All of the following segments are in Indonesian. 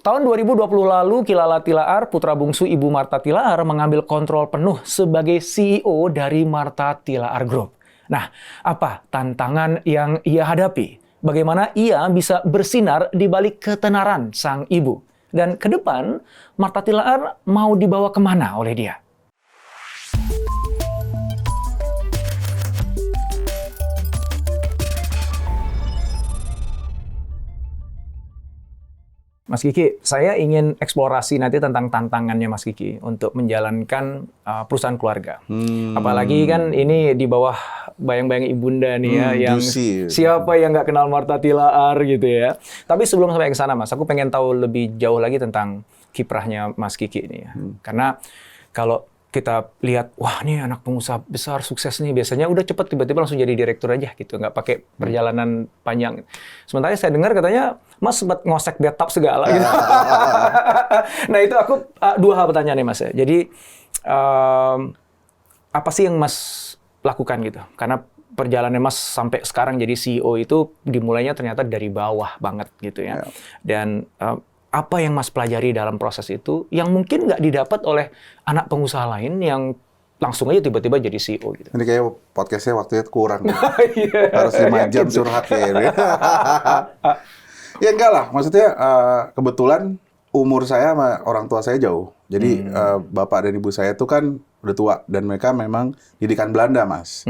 Tahun 2020 lalu, Kilala Tilaar, putra bungsu Ibu Martha Tilaar, mengambil kontrol penuh sebagai CEO dari Martha Tilaar Group. Nah, apa tantangan yang ia hadapi? Bagaimana ia bisa bersinar di balik ketenaran sang ibu? Dan ke depan, Martha Tilaar mau dibawa kemana oleh dia? Mas Kiki, saya ingin eksplorasi nanti tentang tantangannya Mas Kiki untuk menjalankan perusahaan keluarga. Apalagi kan ini di bawah bayang-bayang ibunda nih ya, yang juicy. siapa yang nggak kenal Martha Tilaar gitu ya. Tapi sebelum sampai ke sana Mas, aku pengen tahu lebih jauh lagi tentang kiprahnya Mas Kiki ini ya. Karena kalau kita lihat, wah ini anak pengusaha besar, sukses nih, biasanya udah cepet tiba-tiba langsung jadi direktur aja gitu, nggak pakai perjalanan panjang. Sementara saya dengar katanya, Mas sempat ngosek bathtub segala gitu. Nah itu aku, dua hal pertanyaan nih Mas ya. Jadi, apa sih yang Mas lakukan gitu? Karena perjalanan Mas sampai sekarang jadi CEO itu dimulainya ternyata dari bawah banget gitu ya. Dan apa yang Mas pelajari dalam proses itu yang mungkin nggak didapat oleh anak pengusaha lain yang langsung aja tiba-tiba jadi CEO gitu. Ini kayak podcastnya waktunya kurang. Harus 5 jam gitu. curhat kayaknya. Ya enggak lah, maksudnya kebetulan umur saya sama orang tua saya jauh. Jadi bapak dan ibu saya itu kan udah tua dan mereka memang didikan Belanda, Mas.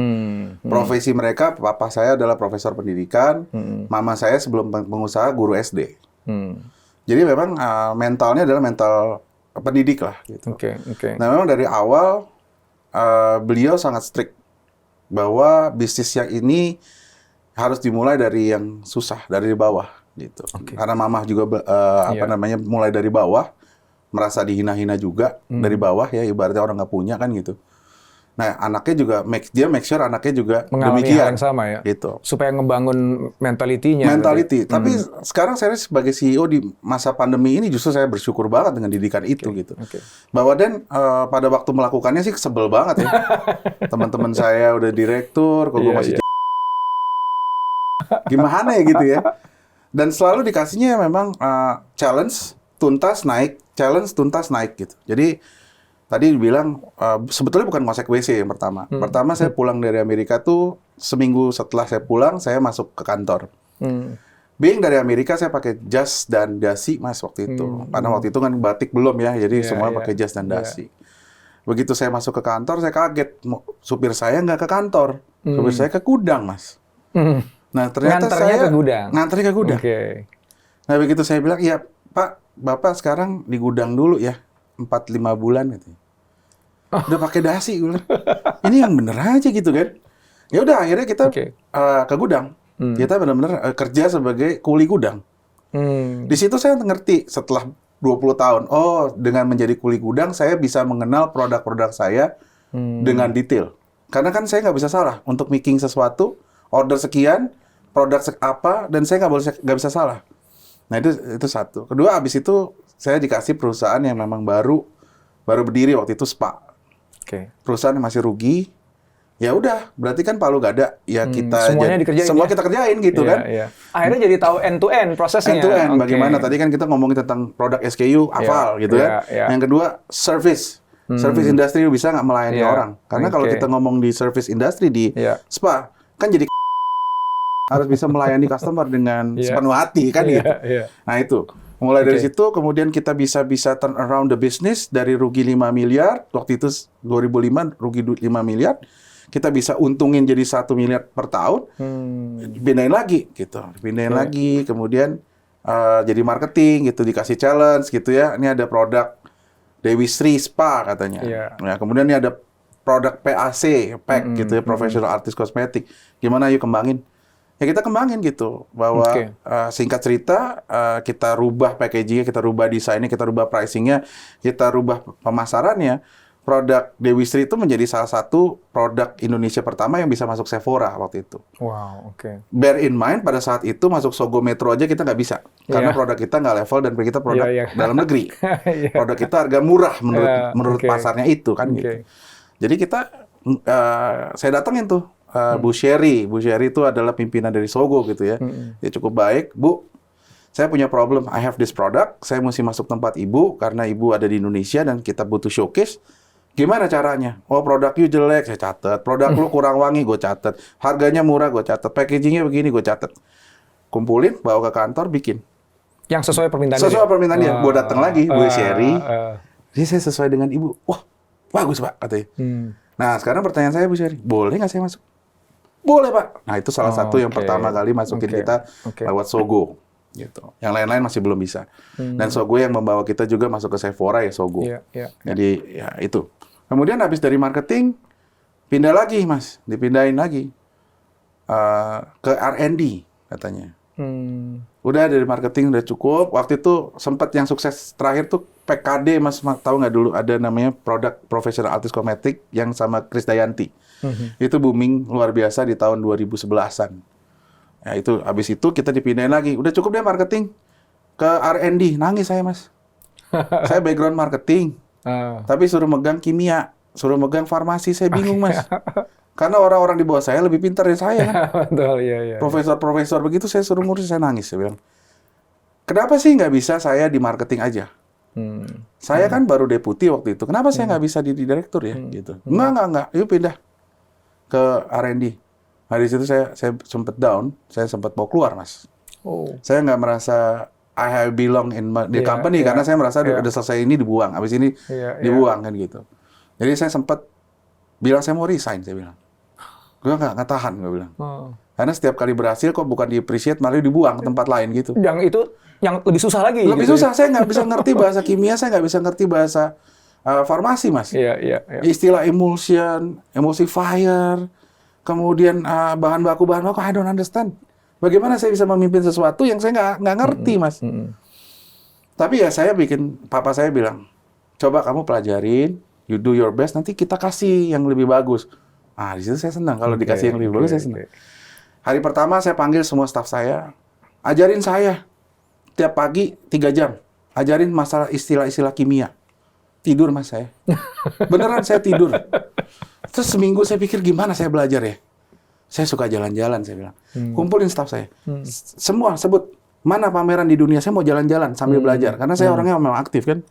Profesi mereka, papa saya adalah profesor pendidikan, mama saya sebelum pengusaha guru SD. Jadi memang mentalnya adalah mental pendidik lah gitu. Nah memang dari awal beliau sangat strict bahwa bisnis yang ini harus dimulai dari yang susah, dari bawah gitu. Karena mamah juga mulai dari bawah, merasa dihina-hina juga dari bawah ya, ibaratnya orang nggak punya kan gitu. Nah, anaknya juga make sure anaknya juga mengalami demikian. hal yang sama ya. Gitu. Supaya ngebangun mentalitinya. Tapi sekarang saya sebagai CEO di masa pandemi ini justru saya bersyukur banget dengan didikan itu gitu. Bahwa pada waktu melakukannya sih sebel banget ya. Teman-teman saya udah direktur, kok gue masih gimana ya gitu ya. Dan selalu dikasihnya memang challenge tuntas naik gitu. Jadi tadi dibilang, sebetulnya bukan ngosek WC yang pertama. Pertama saya pulang dari Amerika tuh, seminggu setelah saya pulang, saya masuk ke kantor. Being dari Amerika, saya pakai jas dan dasi, Mas, waktu itu. Karena waktu itu kan batik belum ya, jadi semuanya pakai jas dan dasi. Begitu saya masuk ke kantor, saya kaget. Supir saya nggak ke kantor. Supir saya ke gudang, Mas. Nah, ternyata nganternya ke gudang? Nganternya ke gudang. Nah, begitu saya bilang, ya Pak, Bapak sekarang di gudang dulu ya. 4-5 bulan gitu. Udah pakai dasi gue. Ini yang bener aja gitu kan. Ya udah akhirnya kita ke gudang. Kita benar-benar kerja sebagai kuli gudang. Di situ saya ngerti setelah 20 tahun. Oh, dengan menjadi kuli gudang saya bisa mengenal produk-produk saya dengan detail. Karena kan saya nggak bisa salah untuk making sesuatu, order sekian, produk apa, dan saya nggak bisa salah. Nah itu satu. Kedua, abis itu saya dikasih perusahaan yang memang baru berdiri waktu itu Spa. Perusahaan yang masih rugi. Ya udah, berarti kan Palu gak ada. Ya kita semuanya dikerjain. Semua kita kerjain gitu kan. Akhirnya jadi tahu end to end prosesnya. End to end bagaimana? Tadi kan kita ngomongin tentang produk SKU, hafal gitu kan. Yang kedua, service. Service industry bisa nggak melayani orang. Karena kalau kita ngomong di service industry di Spa, kan jadi harus bisa melayani customer dengan sepenuh hati kan gitu. Nah itu. Mulai dari situ, kemudian kita bisa turn around the business dari rugi 5 miliar, waktu itu 2005 rugi 5 miliar, kita bisa untungin jadi 1 miliar per tahun, pindahin lagi gitu, lagi, kemudian jadi marketing gitu, dikasih challenge gitu ya, ini ada produk Dewi Sri Spa katanya, ya, kemudian ini ada produk PAC, PAC gitu ya, Professional Artist Cosmetic, gimana yuk kembangin? Ya kita kembangin gitu, bahwa singkat cerita kita rubah packagingnya, kita rubah desainnya, kita rubah pricingnya, kita rubah pemasarannya. Produk Dewi Sri itu menjadi salah satu produk Indonesia pertama yang bisa masuk Sephora waktu itu. Wow, Bear in mind pada saat itu masuk Sogo Metro aja kita nggak bisa, karena produk kita nggak level dan kita produk dalam negeri. Produk kita harga murah menurut pasarnya itu kan gitu. Jadi saya datengin tuh. Bu Sherry itu adalah pimpinan dari Sogo gitu ya. Dia cukup baik, Bu. saya punya problem, I have this product, saya mesti masuk tempat ibu, karena ibu ada di Indonesia dan kita butuh showcase. Gimana caranya? Oh, produk you jelek, saya catat. Produk lu kurang wangi, gue catat. Harganya murah, gue catat. Packagingnya begini, gue catat. Kumpulin, bawa ke kantor, bikin. Yang sesuai permintaan dia? Sesuai permintaan dia. Gue datang lagi, gue sharing. Jadi saya sesuai dengan ibu. Wah, bagus Pak, katanya. Nah, sekarang pertanyaan saya, Bu Sherry, boleh nggak saya masuk? Boleh Pak. Nah, itu salah satu yang pertama kali masukin kita lewat Sogo. Gitu. Yang lain-lain masih belum bisa. Dan Sogo yang membawa kita juga masuk ke Sephora ya Sogo. Jadi ya itu. Kemudian habis dari marketing, pindah lagi Mas, dipindahin lagi ke R&D katanya. Udah dari marketing udah cukup. Waktu itu sempat yang sukses terakhir tuh PKD Mas, tahu nggak dulu ada namanya produk Professional Artist Cosmetic yang sama Krisdayanti. Itu booming luar biasa di tahun 2011-an. Ya itu habis itu kita dipindahin lagi. Udah cukup deh marketing ke R&D. Nangis saya Mas. Saya background marketing. Tapi suruh megang kimia, suruh megang farmasi, saya bingung Mas. Karena orang-orang di bawah saya lebih pintar dari saya kan. Betul, iya. Profesor-profesor begitu saya suruh ngurus, saya nangis. Saya bilang, kenapa sih nggak bisa saya di marketing aja? Saya kan baru deputi waktu itu. Kenapa saya nggak bisa di direktur ya? Gitu. Enggak. Yuk pindah ke R&D. Nah, di situ saya sempat down, saya sempat mau keluar Mas. Saya nggak merasa I have belong in the company karena saya merasa udah selesai ini dibuang, habis ini dibuang kan gitu. Jadi saya sempat bilang saya mau resign, saya bilang. Gue nggak tahan, gue bilang. Karena setiap kali berhasil kok bukan di-appreciate, malah dibuang ke tempat lain gitu. Yang itu yang lebih susah lagi. Lebih susah, saya nggak bisa ngerti bahasa kimia, saya nggak bisa ngerti bahasa farmasi Mas. Istilah emulsion, emulsifier, kemudian bahan baku, I don't understand. Bagaimana saya bisa memimpin sesuatu yang saya nggak ngerti, Mas? Tapi ya papa saya bilang, coba kamu pelajarin, you do your best, nanti kita kasih yang lebih bagus. Di situ saya senang. Kalau dikasih yang lebih bagus, saya senang. Hari pertama saya panggil semua staf saya, ajarin saya tiap pagi 3 jam, ajarin masalah istilah-istilah kimia. Tidur Mas saya. Beneran saya tidur. Terus seminggu saya pikir gimana saya belajar ya? Saya suka jalan-jalan, saya bilang. Kumpulin staf saya. Semua sebut, mana pameran di dunia, saya mau jalan-jalan sambil belajar. Karena saya orangnya memang aktif kan.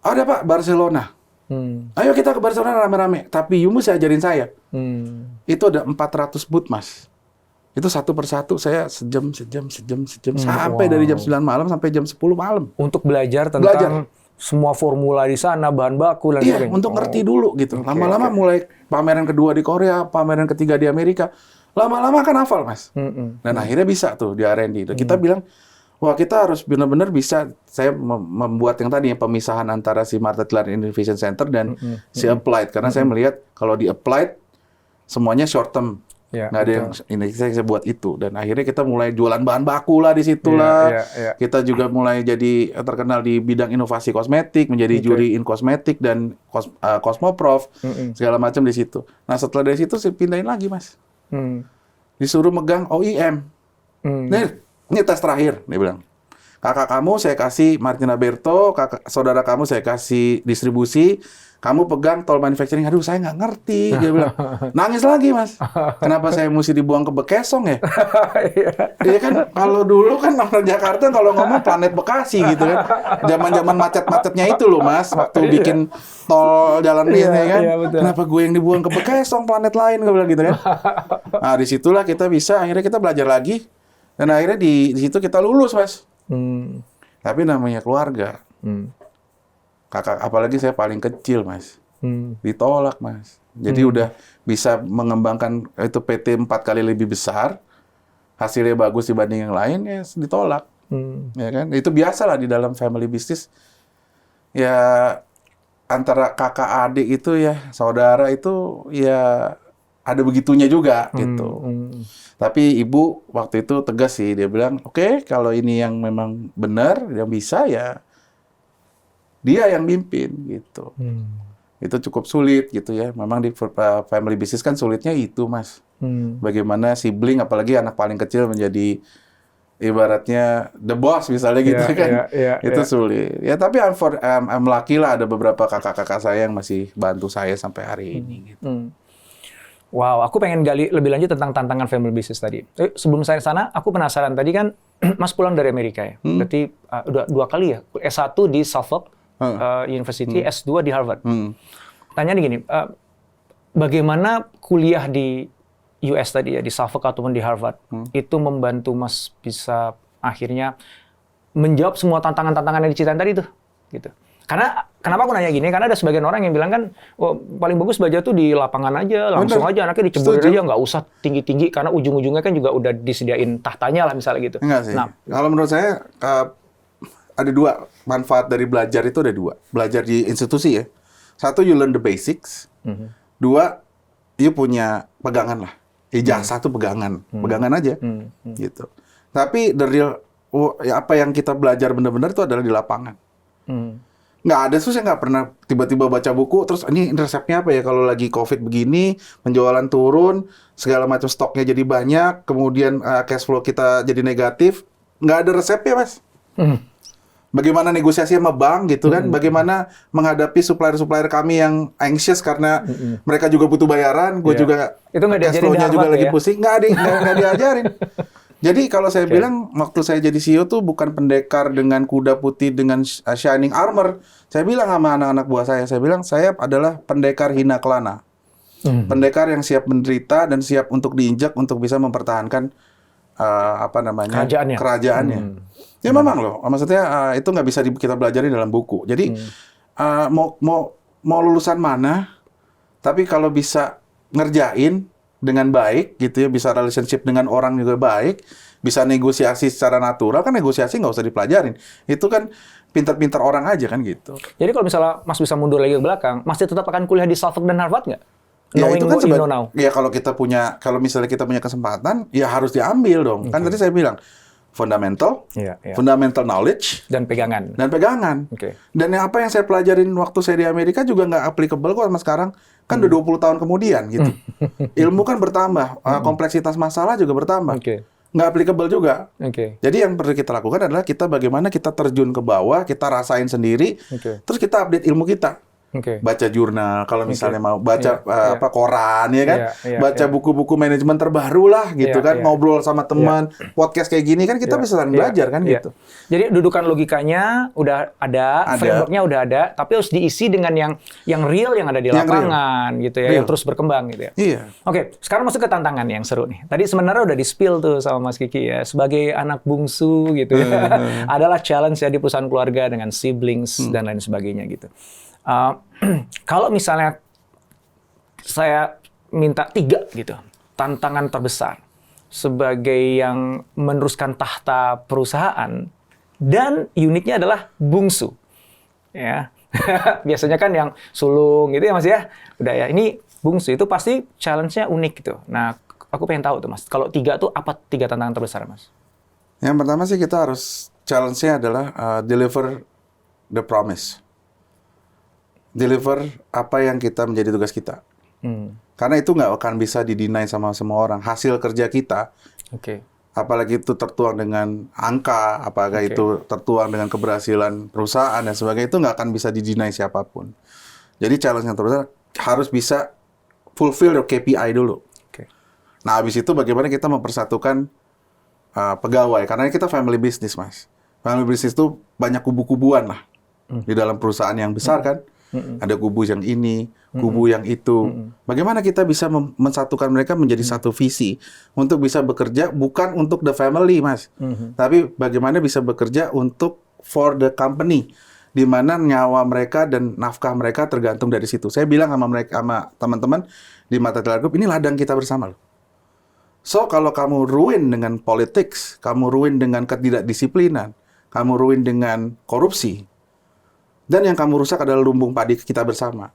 Ada Pak, Barcelona. Ayo kita ke Barcelona rame-rame. Tapi you mesti ajarin saya. Itu ada 400 booth Mas. Itu satu persatu saya sejam. Sampai dari jam 9 malam sampai jam 10 malam. Untuk belajar tentang semua formula di sana, bahan baku dan sebagainya. Untuk ngerti dulu gitu. Lama-lama mulai pameran kedua di Korea, pameran ketiga di Amerika. Lama-lama kan hafal Mas. Dan akhirnya bisa tuh di R&D. Dan kita bilang, wah kita harus benar-benar bisa. Saya membuat yang tadi pemisahan antara si Martha Tiller Innovation Center dan si Applied. Karena saya melihat kalau di Applied semuanya short term. Nggak ada yang ini saya buat itu. Dan akhirnya kita mulai jualan bahan baku lah di situ lah. Kita juga mulai jadi terkenal di bidang inovasi kosmetik, menjadi juri in kosmetik dan Cosmoprof, segala macam di situ. Nah setelah dari situ saya pindahin lagi Mas. Disuruh megang OEM. Ini tes terakhir, dia bilang. Kakak kamu saya kasih Martina Berto, saudara kamu saya kasih distribusi. Kamu pegang toll manufacturing, aduh saya nggak ngerti, dia bilang. Nangis lagi Mas. Kenapa saya mesti dibuang ke Bekesong ya? Dia kan kalau dulu kan orang Jakarta kalau ngomong planet Bekasi gitu kan. Zaman-zaman macet-macetnya itu loh Mas, waktu bikin tol jalan ini kan. Kenapa gue yang dibuang ke Bekesong, planet lain, gue bilang gitu kan. Nah disitulah kita bisa, akhirnya kita belajar lagi. Dan akhirnya di situ kita lulus Mas. Tapi namanya keluarga. Kakak, apalagi saya paling kecil Mas, ditolak Mas. Jadi udah bisa mengembangkan itu PT 4 kali lebih besar, hasilnya bagus dibanding yang lain, ya ditolak. Ya kan? Itu biasalah di dalam family business. Ya antara kakak adik itu ya, saudara itu ya ada begitunya juga gitu. Tapi ibu waktu itu tegas sih, dia bilang, oke, kalau ini yang memang benar, yang bisa ya dia yang mimpin gitu. Itu cukup sulit gitu ya. Memang di family business kan sulitnya itu Mas. Bagaimana sibling apalagi anak paling kecil menjadi ibaratnya the boss misalnya gitu kan. Itu sulit. Ya tapi I'm lucky lah ada beberapa kakak-kakak saya yang masih bantu saya sampai hari ini gitu. Wow, aku pengen gali lebih lanjut tentang tantangan family business tadi. Sebelum saya sana, aku penasaran tadi kan Mas pulang dari Amerika ya. Berarti udah 2 kali ya. S1 di Suffolk University, S2 di Harvard. Tanya nih gini, bagaimana kuliah di US tadi ya, di Suffolk ataupun di Harvard, itu membantu Mas bisa akhirnya menjawab semua tantangan-tantangan yang diceritain tadi tuh, gitu. Karena kenapa aku nanya gini? Karena ada sebagian orang yang bilang kan, oh, paling bagus belajar tuh di lapangan aja, langsung aja anaknya diceburin aja, nggak usah tinggi-tinggi karena ujung-ujungnya kan juga udah disediain tahtanya lah misalnya gitu. Enggak sih. Nah, kalau menurut saya ada 2 manfaat dari belajar itu ada 2. Belajar di institusi ya. 1, you learn the basics. 2, you punya pegangan lah. Ijazah tuh pegangan aja, gitu. Tapi the real apa yang kita belajar benar-benar itu adalah di lapangan. Nggak ada, saya nggak pernah tiba-tiba baca buku, terus ini resepnya apa ya kalau lagi COVID begini, penjualan turun, segala macam stoknya jadi banyak, kemudian cash flow kita jadi negatif, nggak ada resepnya, Mas. Bagaimana negosiasi sama bank gitu kan, bagaimana menghadapi supplier-supplier kami yang anxious karena mereka juga butuh bayaran, gue juga itu nggak cash flow-nya juga lagi pusing, nggak diajarin. Jadi kalau saya bilang, waktu saya jadi CEO tuh bukan pendekar dengan kuda putih dengan shining armor. Saya bilang sama anak-anak buah saya bilang, saya adalah pendekar hina kelana. Pendekar yang siap menderita dan siap untuk diinjak untuk bisa mempertahankan kerajaannya. Ya memang loh, maksudnya itu nggak bisa kita pelajari dalam buku. Jadi mau lulusan mana, tapi kalau bisa ngerjain dengan baik gitu ya, bisa relationship dengan orang juga baik, bisa negosiasi secara natural, kan negosiasi nggak usah dipelajarin. Itu kan pintar-pintar orang aja kan gitu. Jadi kalau misalnya Mas bisa mundur lagi ke belakang, Mas tetap akan kuliah di Suffolk dan Harvard nggak? Ya itu kan ya kalau misalnya kita punya kesempatan, ya harus diambil dong. Kan tadi saya bilang fundamental, fundamental knowledge dan pegangan. Dan apa yang saya pelajarin waktu saya di Amerika juga nggak applicable kok sama sekarang. Kan udah 20 tahun kemudian gitu. Ilmu kan bertambah, kompleksitas masalah juga bertambah. Nggak applicable juga. Jadi yang perlu kita lakukan adalah bagaimana kita terjun ke bawah, kita rasain sendiri, terus kita update ilmu kita. Baca jurnal, kalau misalnya mau baca koran ya kan, baca buku-buku manajemen terbaru lah gitu kan, ngobrol sama teman, podcast kayak gini kan kita bisa saling belajar kan gitu. Jadi dudukan logikanya udah ada, frameworknya udah ada, tapi harus diisi dengan yang real yang ada di lapangan gitu ya, yang terus berkembang gitu ya. Oke, sekarang masuk ke tantangan yang seru nih. Tadi sebenarnya udah di-spill tuh sama Mas Kiki ya, sebagai anak bungsu gitu ya, adalah challenge ya di perusahaan keluarga dengan siblings dan lain sebagainya gitu. Kalau misalnya saya minta 3 gitu, tantangan terbesar sebagai yang meneruskan tahta perusahaan dan uniknya adalah bungsu, ya biasanya kan yang sulung gitu ya Mas ya, udah ya ini bungsu itu pasti challenge-nya unik gitu. Nah aku pengen tahu tuh Mas, kalau 3 tuh apa 3 tantangan terbesar Mas? Yang pertama sih kita harus challenge-nya adalah deliver the promise. Deliver apa yang kita menjadi tugas kita. Karena itu nggak akan bisa didinai sama semua orang. Hasil kerja kita, apalagi itu tertuang dengan angka, apakah itu tertuang dengan keberhasilan perusahaan dan sebagainya, itu nggak akan bisa didinai siapapun. Jadi challenge yang terbesar harus bisa fulfill your KPI dulu. Nah, habis itu bagaimana kita mempersatukan pegawai. Karena kita family business, Mas. Family business itu banyak kubu-kubuan lah. Di dalam perusahaan yang besar kan. Ada kubu yang ini, kubu yang itu. Bagaimana kita bisa mensatukan mereka menjadi satu visi untuk bisa bekerja bukan untuk the family, Mas. Tapi bagaimana bisa bekerja untuk for the company, di mana nyawa mereka dan nafkah mereka tergantung dari situ. Saya bilang sama mereka, sama teman-teman di Mata Telar Group, ini ladang kita bersama loh. So, kalau kamu ruin dengan politics, kamu ruin dengan ketidakdisiplinan, kamu ruin dengan korupsi, dan yang kamu rusak adalah lumbung padi kita bersama.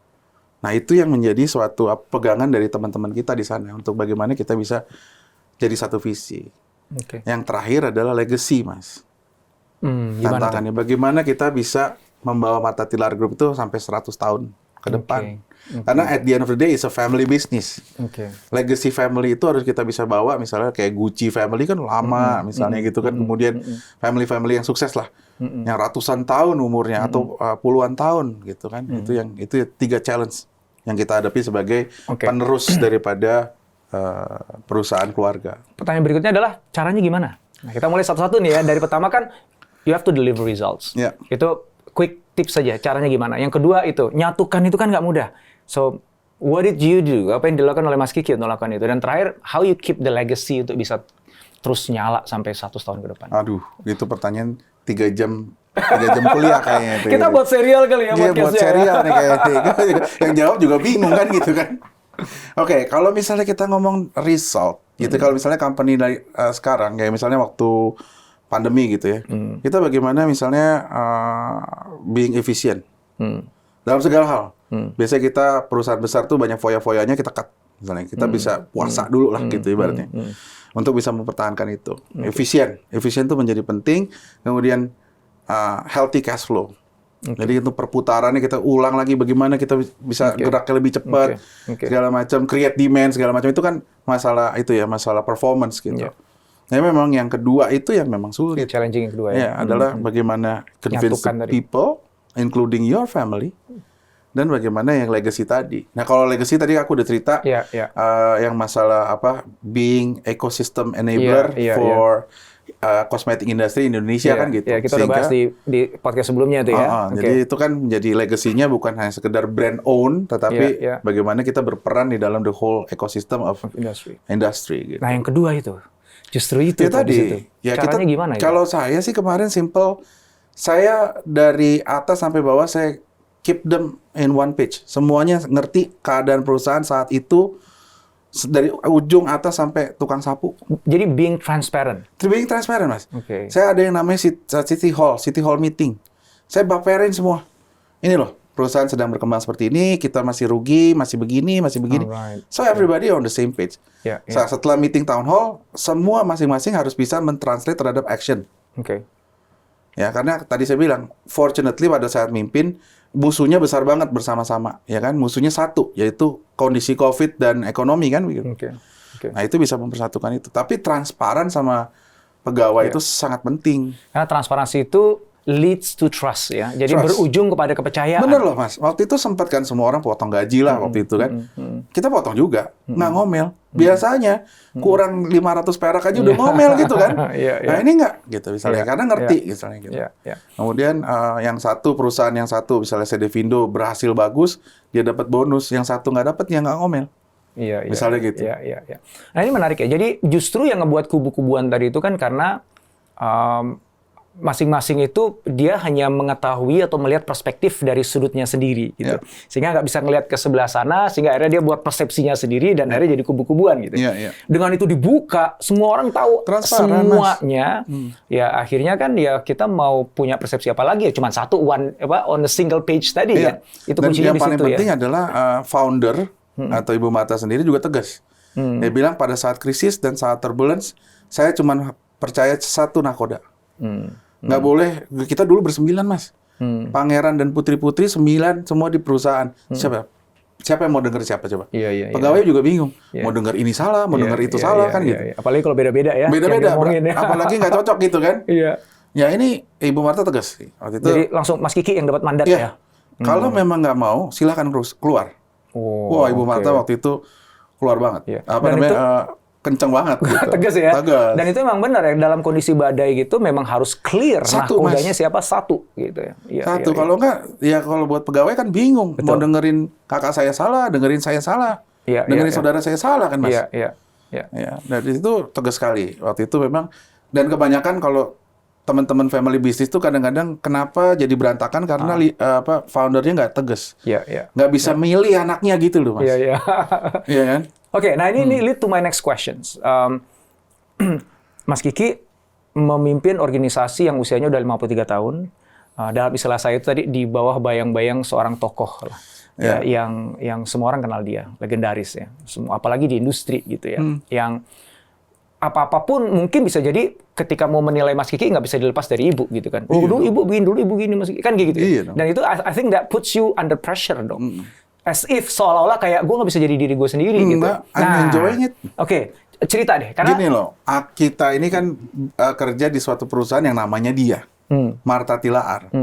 Nah, itu yang menjadi suatu pegangan dari teman-teman kita di sana untuk bagaimana kita bisa jadi satu visi. Yang terakhir adalah legacy, Mas. Tantangannya bagaimana kita bisa membawa Mata Tilar Group itu sampai 100 tahun ke depan. Karena at the end of the day it's a family business. Legacy family itu harus kita bisa bawa, misalnya kayak Gucci family kan lama, misalnya gitu kan. Kemudian family-family yang sukses lah, yang ratusan tahun umurnya atau puluhan tahun gitu kan. Itu 3 challenge yang kita hadapi sebagai penerus daripada perusahaan keluarga. Pertanyaan berikutnya adalah caranya gimana? Nah, kita mulai satu-satu nih ya. Dari pertama kan you have to deliver results. Itu quick tips saja. Caranya gimana? Yang kedua itu nyatukan itu kan nggak mudah. So what did you do? Apa yang dilakukan oleh Mas Kiki untuk melakukan itu? Dan terakhir, how you keep the legacy untuk bisa terus nyala sampai 100 tahun ke depan? Aduh, itu pertanyaan 3 jam kuliah kayaknya itu. Kita buat serial kali ya podcastnya. Iya, buat serial nih kayaknya. Yang jawab juga bingung kan gitu kan. Oke, kalau misalnya kita ngomong result, gitu kalau misalnya company dari sekarang, kayak misalnya waktu pandemi gitu ya, kita bagaimana misalnya being efficient dalam segala hal. Biasanya kita perusahaan besar tuh banyak foya-foyanya kita cut, misalnya kita bisa puasa dulu lah gitu ibaratnya, untuk bisa mempertahankan itu. Efisien tuh menjadi penting. Kemudian healthy cash flow. Jadi itu perputarannya kita ulang lagi bagaimana kita bisa geraknya lebih cepat, segala macam, create demand segala macam itu kan masalah itu ya, masalah performance gitu. Nah, memang yang kedua itu yang memang sulit. Challenging yang kedua ya. Adalah bagaimana convince people, including your family, dan bagaimana yang legacy tadi. Nah, kalau legacy tadi aku udah cerita, yang masalah apa, being ecosystem enabler for cosmetic industry Indonesia kan gitu. Kita udah bahas di podcast sebelumnya itu ya. Jadi itu kan menjadi legasinya bukan hanya sekedar brand own, tetapi bagaimana kita berperan di dalam the whole ecosystem of industry gitu. Nah, yang kedua itu. Justru itu ya, tadi. Ya, caranya gimana itu? Kalau saya sih kemarin simple. Saya dari atas sampai bawah saya keep them in one page. Semuanya ngerti keadaan perusahaan saat itu dari ujung atas sampai tukang sapu. Jadi being transparent. Being transparent, Mas. Saya ada yang namanya city hall meeting. Saya baperin semua. Ini loh, perusahaan sedang berkembang seperti ini, kita masih rugi, masih begini. So everybody on the same page. Setelah meeting town hall, semua masing-masing harus bisa mentranslate terhadap action. Ya, karena tadi saya bilang, fortunately pada saat mimpin, musuhnya besar banget bersama-sama, ya kan? Musuhnya satu, yaitu kondisi COVID dan ekonomi kan begitu. Nah, itu bisa mempersatukan itu. Tapi transparan sama pegawai itu sangat penting. Karena transparansi itu leads to trust ya. Jadi berujung kepada kepercayaan. Bener loh, Mas. Waktu itu sempat kan semua orang potong gaji lah waktu itu kan. Kita potong juga, nggak ngomel. Biasanya kurang 500 perak aja udah ngomel gitu kan. Nah, ini nggak gitu misalnya, karena ngerti misalnya gitu. Kemudian yang satu perusahaan yang satu misalnya Sedevindo berhasil bagus, dia dapat bonus, yang satu nggak dapat, ya nggak ngomel. Misalnya gitu. Nah, ini menarik ya. Jadi justru yang ngebuat kubu-kubuan tadi itu kan karena masing-masing itu dia hanya mengetahui atau melihat perspektif dari sudutnya sendiri gitu. Sehingga nggak bisa ngelihat ke sebelah sana, sehingga akhirnya dia buat persepsinya sendiri dan akhirnya jadi kubu-kubuan gitu. Dengan itu dibuka, semua orang tahu semuanya. Ya akhirnya kan ya kita mau punya persepsi apa lagi ya, cuma satu on a single page tadi kan. Itu kuncinya di situ ya. Dan yang paling penting adalah founder atau Ibu Martha sendiri juga tegas. Dia bilang pada saat krisis dan saat turbulence, saya cuma percaya satu nakoda. Nggak boleh, kita dulu ber9, Mas. Pangeran dan putri-putri 9 semua di perusahaan. Siapa yang mau dengar siapa coba? Pegawai juga bingung. Mau dengar ini salah, mau dengar itu salah kan gitu. Apalagi kalau beda-beda ya. Beda-beda, apalagi nggak cocok gitu kan. Ya ini Ibu Martha tegas sih. Waktu itu, jadi langsung Mas Kiki yang dapat mandat ya? Kalau memang nggak mau, silakan keluar. Wah, Ibu Martha waktu itu keluar banget. Apa namanya? Kenceng banget gitu. Tegas ya. Dan itu memang benar ya, dalam kondisi badai gitu memang harus clear nahkodanya siapa satu gitu ya. Satu. Kalau enggak ya kalau buat pegawai kan bingung. Mau dengerin kakak saya salah, dengerin saya salah. Dengerin saudara saya salah kan, Mas. Dari itu tegas sekali. Waktu itu memang, dan kebanyakan kalau teman-teman family bisnis tuh kadang-kadang kenapa jadi berantakan karena foundernya nggak tegas. Nggak bisa milih anaknya gitu loh, Mas. Iya kan? Oke, nah ini lead to my next questions. Mas Kiki memimpin organisasi yang usianya udah 53 tahun. Dalam istilah saya itu tadi di bawah bayang-bayang seorang tokoh lah. Yang semua orang kenal dia, legendaris ya. Apalagi di industri gitu ya. Yang apa-apapun mungkin bisa jadi ketika mau menilai Mas Kiki nggak bisa dilepas dari ibu gitu kan. Dulu ibu begini Mas Kiki. Kan gitu ya. Dan itu I think that puts you under pressure dong. As if seolah-olah kayak gue nggak bisa jadi diri gue sendiri gitu. I'm enjoying it. Oke, cerita deh. Karena gini loh, kita ini kan kerja di suatu perusahaan yang namanya dia, Martha Tilaar.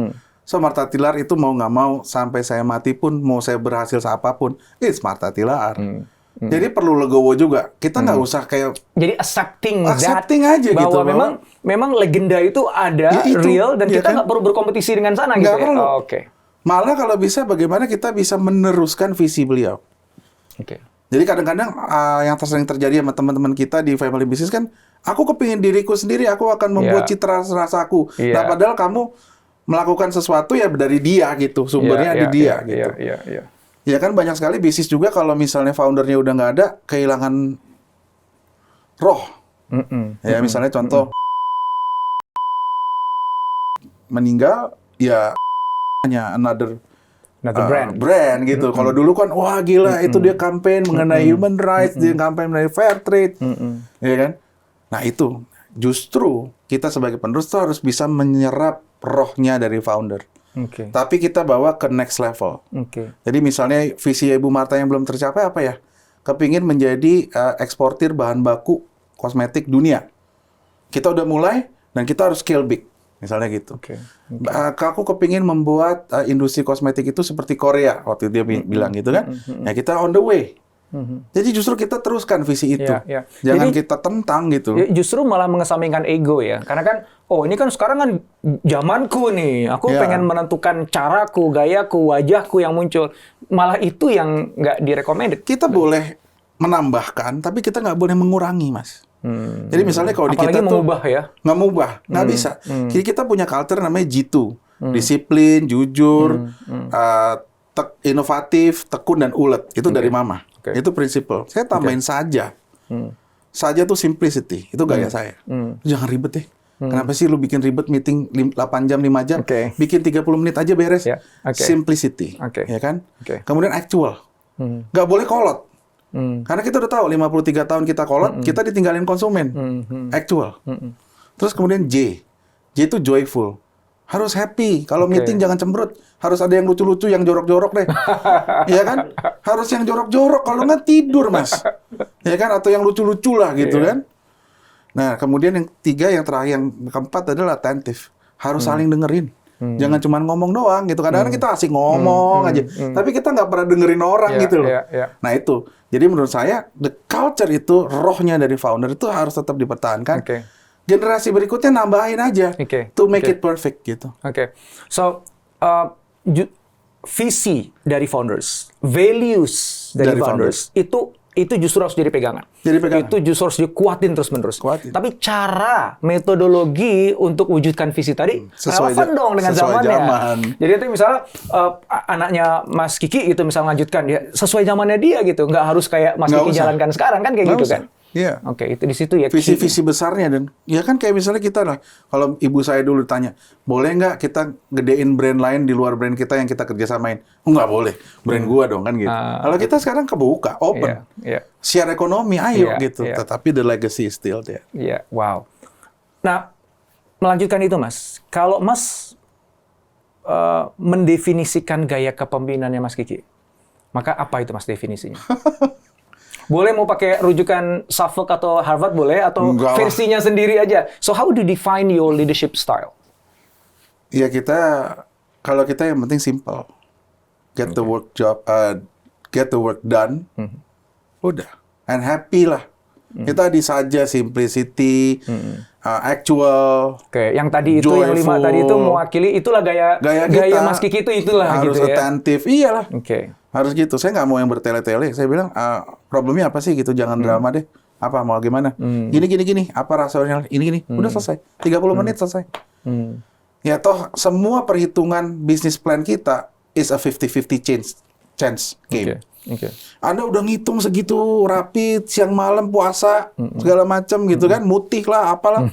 So Martha Tilaar itu mau nggak mau sampai saya mati pun, mau saya berhasil apapun, it's Martha Tilaar. Jadi perlu legowo juga. Kita nggak usah kayak jadi accepting aja bahwa gitu. memang legenda itu ada, ya itu, real, dan kita nggak perlu berkompetisi dengan sana gitu. Perlu. Ya? Oke. Malah kalau bisa bagaimana kita bisa meneruskan visi beliau. Oke. Jadi kadang-kadang yang sering terjadi sama teman-teman kita di family business kan, aku kepingin diriku sendiri, aku akan membuat citra rasaku. Nah, padahal kamu melakukan sesuatu ya dari dia gitu, sumbernya di dia gitu. Ya kan banyak sekali bisnis juga kalau misalnya foundernya udah nggak ada, kehilangan roh. Ya misalnya contoh meninggal, ya hanya another brand gitu. Kalau dulu kan wah gila itu dia campaign mengenai human rights, dia campaign mengenai fair trade, ya kan. Nah itu justru kita sebagai penerus tuh harus bisa menyerap rohnya dari founder. Tapi kita bawa ke next level. Jadi misalnya visi Ibu Martha yang belum tercapai apa ya? Kepingin menjadi eksportir bahan baku kosmetik dunia. Kita udah mulai dan kita harus scale big. Misalnya gitu. Aku kepingin membuat industri kosmetik itu seperti Korea. Waktu dia bilang gitu kan. Ya kita on the way. Jadi justru kita teruskan visi itu. Jangan kita tentang gitu. Justru malah mengesampingkan ego ya. Karena kan, ini kan sekarang kan zamanku nih. Aku pengen menentukan caraku, gayaku, wajahku yang muncul. Malah itu yang nggak direkomended. Kita boleh menambahkan, tapi kita nggak boleh mengurangi, Mas. Jadi misalnya kalau di kita tuh mengubah ya? Nggak mengubah, nggak bisa. Jadi kita punya culture namanya G2. Disiplin, jujur, inovatif, tekun, dan ulet. Itu dari Mama. Itu prinsipal. Saya tambahin saja. Saja tuh simplicity. Itu gaya saya. Jangan ribet deh. Kenapa sih lu bikin ribet meeting 8 jam, 5 jam? Bikin 30 menit aja beres. Simplicity. Ya kan? Kemudian actual. Nggak boleh kolot. Karena kita udah tahu 53 tahun kita kolot, kita ditinggalin konsumen. Actual. Terus kemudian J. J itu joyful. Harus happy. Kalau meeting jangan cemberut. Harus ada yang lucu-lucu, yang jorok-jorok deh. Ya kan? Harus yang jorok-jorok. Kalau nggak tidur, Mas. Ya kan? Atau yang lucu-lucu lah gitu kan. Nah, kemudian yang 3, yang terakhir, yang keempat adalah attentive. Harus saling dengerin. Jangan cuma ngomong doang gitu. Kadang-kadang kita asik ngomong aja. Tapi kita nggak pernah dengerin orang gitu loh. Nah itu. Jadi menurut saya, the culture itu, rohnya dari founder itu harus tetap dipertahankan. Generasi berikutnya nambahin aja. To make it perfect gitu. So, visi dari founders, values dari founders, itu justru harus jadi pegangan. Itu justru harus dikuatin terus-menerus. Tapi cara, metodologi untuk wujudkan visi tadi relevan dong dengan zamannya. Jadi nanti misalnya anaknya Mas Kiki gitu misalnya lanjutkan dia sesuai zamannya dia gitu, nggak harus kayak Mas Kiki jalankan sekarang kan kayak gitu kan. Iya. Itu di situ ya. Visi-visi besarnya dan ya kan kayak misalnya kita lah. Kalau ibu saya dulu tanya, boleh nggak kita gedein brand lain di luar brand kita yang kita kerjasamain? Nggak boleh. Brand gua dong kan gitu. Kalau kita sekarang kebuka, open, share ekonomi, ayo gitu. Tetapi the legacy is still there. Wow. Nah, melanjutkan itu Mas. Kalau Mas mendefinisikan gaya kepemimpinannya Mas Kiki, maka apa itu Mas definisinya? Boleh mau pakai rujukan Suffolk atau Harvard boleh, atau versinya sendiri aja. So how do you define your leadership style? Ya kalau kita yang penting simple. Get the work done. Udah. And happy lah. Kita saja simplicity, actual. Yang tadi itu, joyful, yang 5 tadi itu mewakili, itulah gaya Mas Kiki itulah harus gitu ya. Harus attentive, iyalah. Harus gitu. Saya nggak mau yang bertele-tele. Saya bilang, problemnya apa sih gitu, jangan drama deh. Apa, mau gimana? Gini. Apa rasional? Ini. Udah selesai. 30 menit selesai. Ya toh, semua perhitungan bisnis plan kita is a 50-50 chance game. Anda udah ngitung segitu rapi, siang malam puasa, segala macam gitu kan, mutih lah, apalah.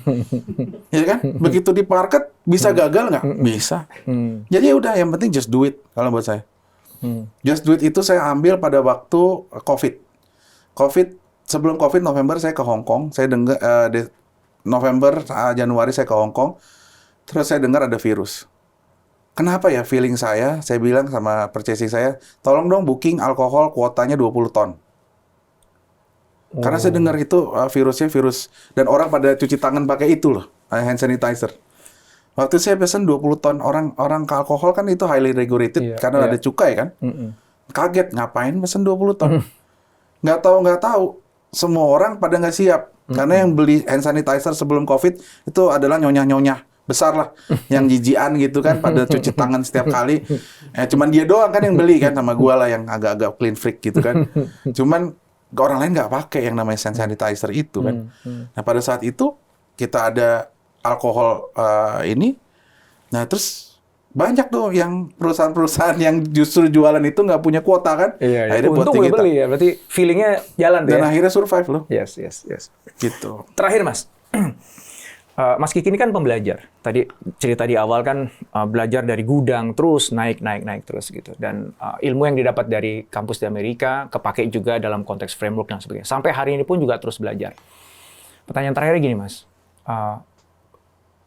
Ya kan? Begitu di market, bisa gagal nggak? Bisa. Jadi udah, yang penting just do it, kalau buat saya. Just do it itu saya ambil pada waktu sebelum COVID November saya ke Hong Kong. Saya dengar November Januari saya ke Hong Kong. Terus saya dengar ada virus. Kenapa ya feeling saya bilang sama purchasing saya, tolong dong booking alkohol kuotanya 20 ton. Karena saya dengar itu virusnya virus dan orang pada cuci tangan pakai itu loh, hand sanitizer. Waktu saya pesen 20 ton, orang ke alkohol kan itu highly regulated karena ada cukai kan. Kaget, ngapain pesen 20 ton? Nggak tahu. Semua orang pada nggak siap. Karena yang beli hand sanitizer sebelum COVID itu adalah nyonya-nyonya besar lah, yang jijian gitu kan, pada cuci tangan setiap kali. Cuman dia doang kan yang beli kan, sama gua lah yang agak-agak clean freak gitu kan. Cuman orang lain nggak pakai yang namanya hand sanitizer itu kan. Nah pada saat itu kita ada alkohol ini, nah terus banyak tuh yang perusahaan-perusahaan yang justru jualan itu nggak punya kuota kan. Akhirnya untung gue beli ya, berarti feelingnya jalan tuh. Dan akhirnya survive loh. Yes. Gitu. Terakhir Mas. Mas Kiki ini kan pembelajar. Tadi cerita di awal kan belajar dari gudang terus naik terus gitu. Dan ilmu yang didapat dari kampus di Amerika kepake juga dalam konteks framework dan sebagainya. Sampai hari ini pun juga terus belajar. Pertanyaan terakhir gini Mas.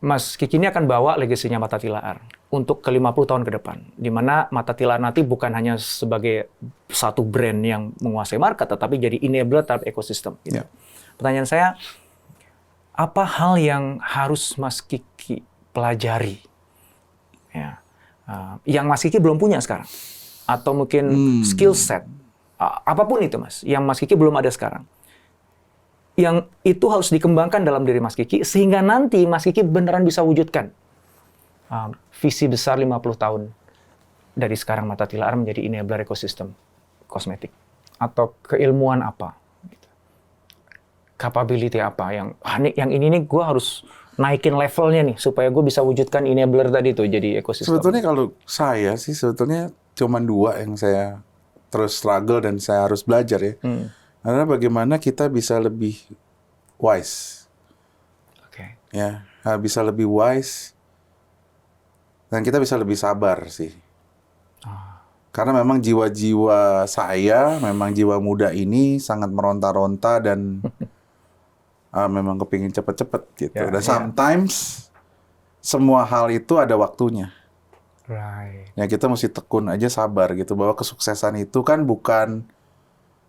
Mas Kiki ini akan bawa legasinya Mata Tilaar untuk ke 50 tahun ke depan. Di mana Mata Tilaar nanti bukan hanya sebagai satu brand yang menguasai market, tetapi jadi enabler terhadap ekosistem. Gitu. Yeah. Pertanyaan saya, apa hal yang harus Mas Kiki pelajari, ya, yang Mas Kiki belum punya sekarang, atau mungkin skill set, apapun itu Mas, yang Mas Kiki belum ada sekarang, yang itu harus dikembangkan dalam diri Mas Kiki sehingga nanti Mas Kiki beneran bisa wujudkan visi besar 50 tahun dari sekarang Mata Tilaar menjadi enabler ekosistem kosmetik, atau keilmuan apa? Capability apa yang ini nih gue harus naikin levelnya nih supaya gue bisa wujudkan enabler tadi tuh jadi ekosistem. Sebetulnya kalau saya sih sebetulnya cuma 2 yang saya terus struggle dan saya harus belajar ya. Adalah bagaimana kita bisa lebih wise. Oke. Ya, bisa lebih wise dan kita bisa lebih sabar sih. Karena memang jiwa-jiwa saya, memang jiwa muda ini sangat meronta-ronta dan memang kepingin cepet-cepet gitu. Dan sometimes semua hal itu ada waktunya. Right. Ya kita mesti tekun aja, sabar gitu. Bahwa kesuksesan itu kan bukan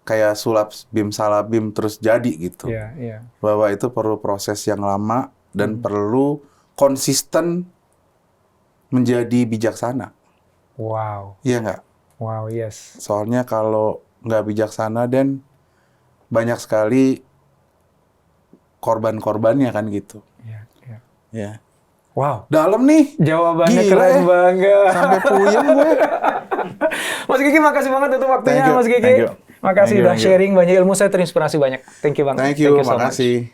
kayak sulap bim salabim terus jadi gitu. Bahwa itu perlu proses yang lama dan perlu konsisten menjadi bijaksana. Wow. Iya nggak? Wow, yes. Soalnya kalau nggak bijaksana dan banyak sekali korban-korbannya kan gitu. Ya. Wow. Dalam nih. Jawabannya keren banget. Sampai puyeng gue. Mas Kiki, makasih banget untuk waktunya Mas Kiki. Makasih udah sharing banyak ilmu, saya terinspirasi banyak. Thank you banget. Thank you, makasih.